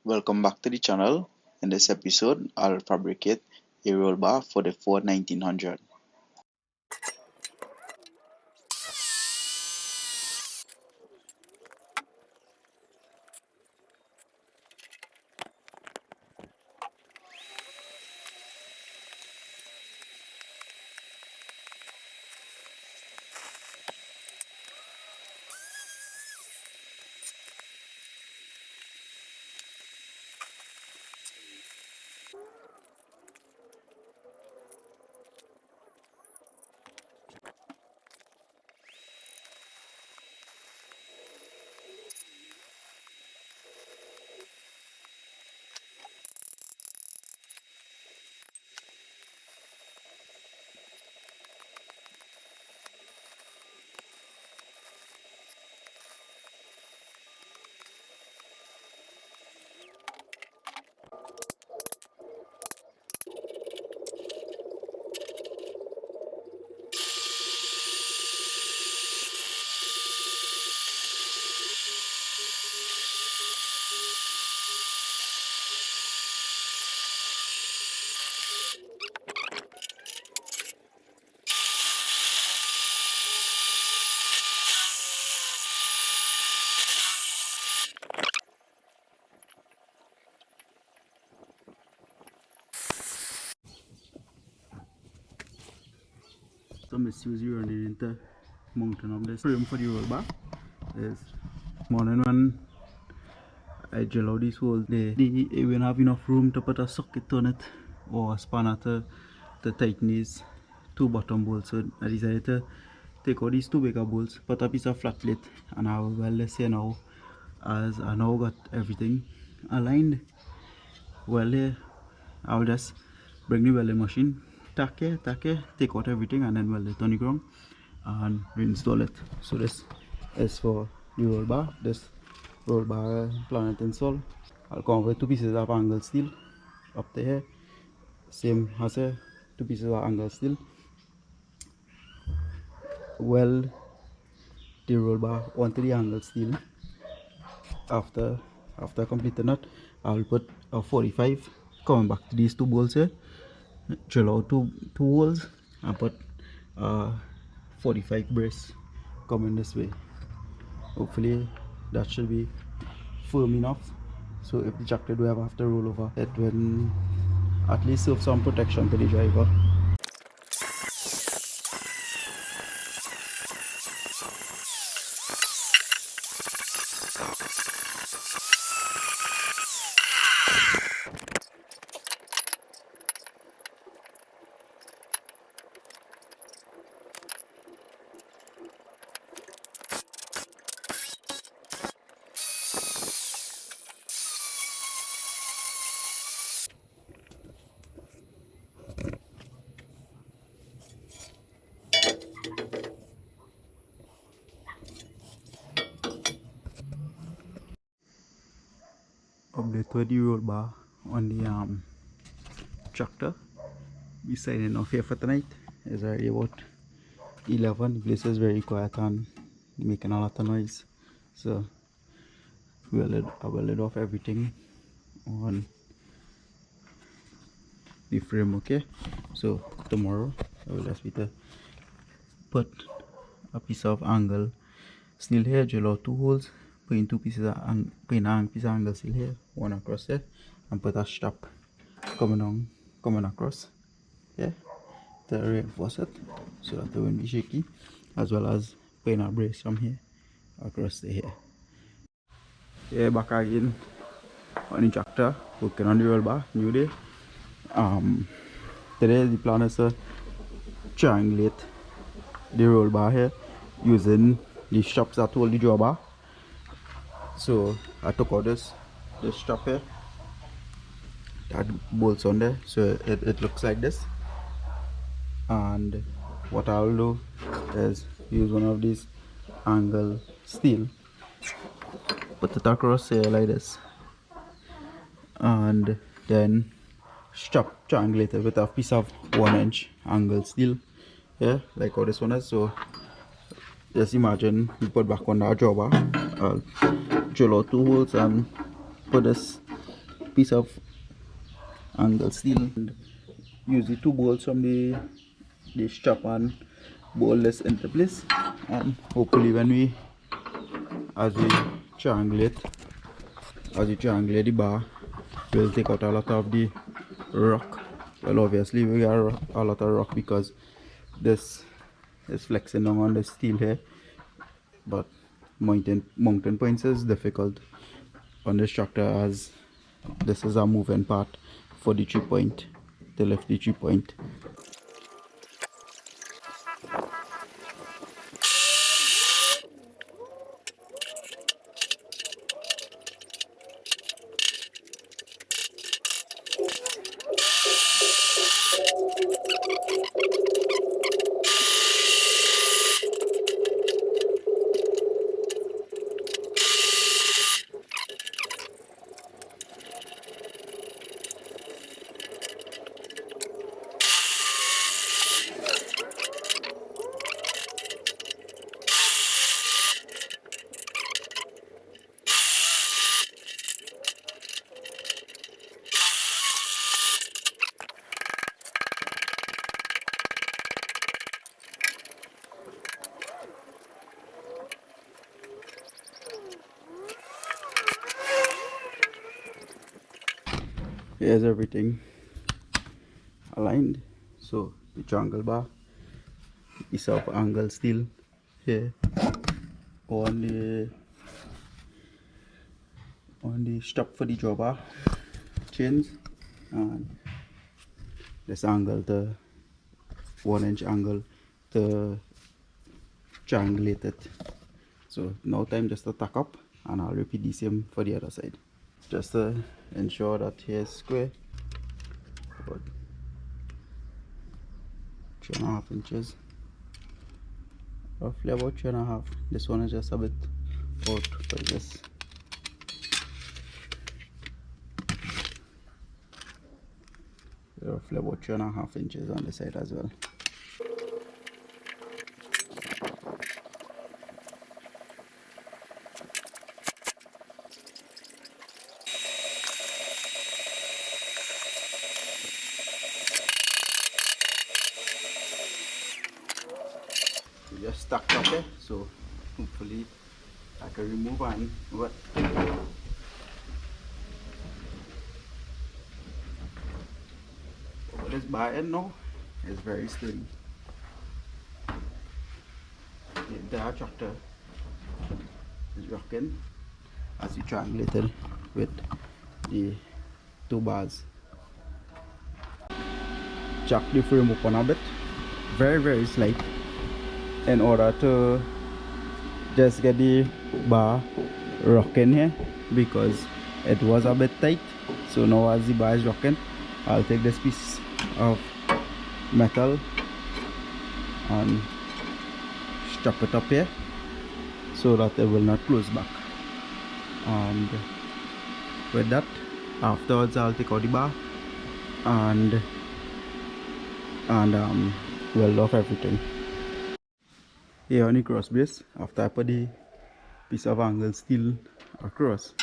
Welcome back to the channel. In this episode, I'll fabricate a roll bar for the Ford 1900. So misuse you running into mountain of this frame for the roll bar. Is morning when I drill out this hole, they even have enough room to put a socket on it or a spanner to tighten these two bottom bolts. So I decided to take out these two bigger bolts, put a piece of flat plate, and I will weld this here now, as I now got everything aligned. Well, here I'll just bring the welding machine, tack it, take out everything, and then weld it on the ground and reinstall it. So this is for the roll bar. This roll bar planet install. I'll come with two pieces of angle steel up to here, same as here, two pieces of angle steel. Weld the roll bar onto the angle steel. After completing that, I'll put a 45 coming back to these two bolts here, drill out two holes, and put 45 brace coming this way. Hopefully that should be firm enough, so if the tractor do ever have to roll over, it will at least serve some protection to the driver. Update with the roll bar on the tractor. We signing off here for tonight. It's already about 11. The place is very quiet and making a lot of noise, so I welded off everything on the frame. Okay, so tomorrow I will ask me to put a piece of angle steel here, drill out two holes, put in two pieces of piece of angle steel here, one across there, and put a strap coming across here to reinforce it so that it won't be shaky, as well as putting a brace from here across the here. Yeah, back again on the tractor, working on the roll bar, new day. Today the plan is to triangulate the roll bar here using the straps that hold the drawbar. So I took out this strap here that bolts on there, so it looks like this. And what I'll do is use one of these angle steel, put it across here like this, and then strap triangulated with a piece of 1-inch angle steel here, like how this one is. So just imagine you put back on that drawbar. I'll drill out two holes and put this piece of angle steel and use the 2 bolts from the strap and bolt this into place, and hopefully when as we triangulate the bar, we'll take out a lot of the rock. Well, obviously we got a lot of rock because this is flexing down on the steel here, but mounting points is difficult on this tractor as this is a moving part for the 3-point to lift the 3-point. Here's everything aligned. So the triangle bar, piece of angle steel here on the strap for the drawbar chains, and this angle, the 1-inch angle to triangulate it. So now time just to tack up, and I'll repeat the same for the other side, just to ensure that here is square, about 3.5 inches, roughly about 3.5. This one is just a bit out for this. Roughly about 3.5 inches on the side as well. Just stuck up there, so hopefully I can remove and what. This bar end now is very sturdy. The entire tractor is rocking as we triangulated with the 2 bars. Jack the frame open a bit, very slight, in order to just get the bar rocking here, because it was a bit tight. So now as the bar is rocking, I'll take this piece of metal and strap it up here so that it will not close back, and with that, afterwards I'll take out the bar and weld off everything. Here on the cross brace, after I put the piece of angle steel across,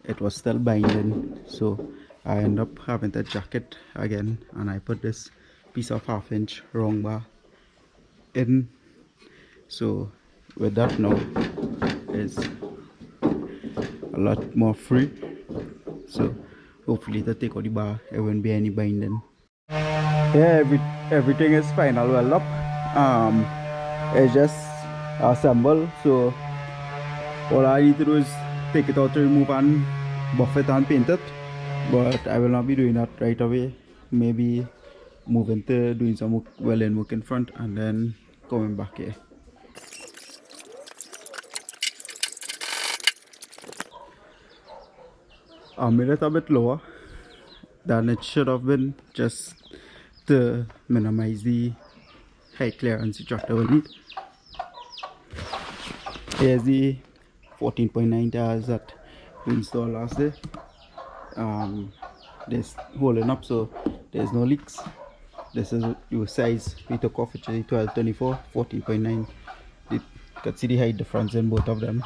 it was still binding, so I end up having to jack it again, and I put this piece of 1/2-inch round bar in. So with that now is a lot more free, so hopefully to take out the bar it won't be any binding. Yeah, everything is final well up. It's just assembled, so all I need to do is take it out to remove and buff it and paint it, but I will not be doing that right away. Maybe moving to doing some welding work in front and then coming back here. I made it a bit lower than it should have been, just to minimize the height clearance the tractor will need. Here's the 14.9 tires that we installed last day. There's holding up, so there's no leaks. This is your size we took off, which is 1224, 14.9. You can see the height difference in both of them.